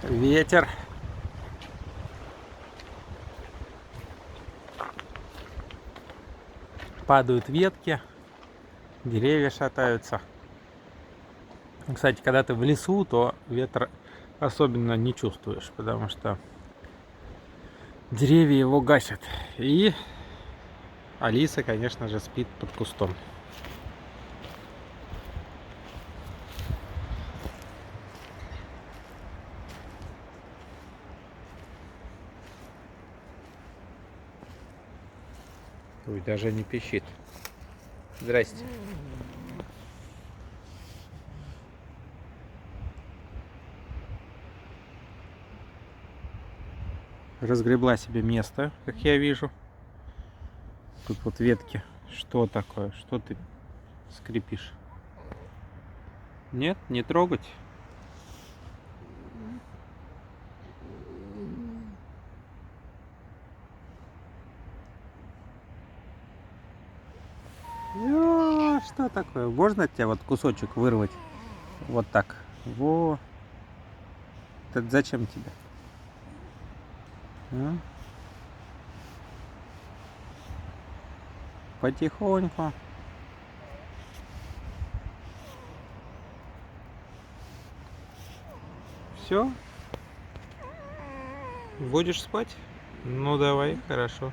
Ветер. Падают ветки, деревья шатаются. Кстати, когда ты в лесу, то ветер особенно не чувствуешь, потому что деревья его гасят. И Алиса, конечно же, спит под кустом. Ой, даже не пищит. Здрасте. Разгребла себе место, как я вижу. Тут вот ветки. Что такое? Что ты скрипишь? Нет, не трогать. Что такое? Можно от тебя вот кусочек вырвать? Вот так. Во. Это зачем тебе? А? Потихоньку. Все? Будешь спать? Ну давай, хорошо.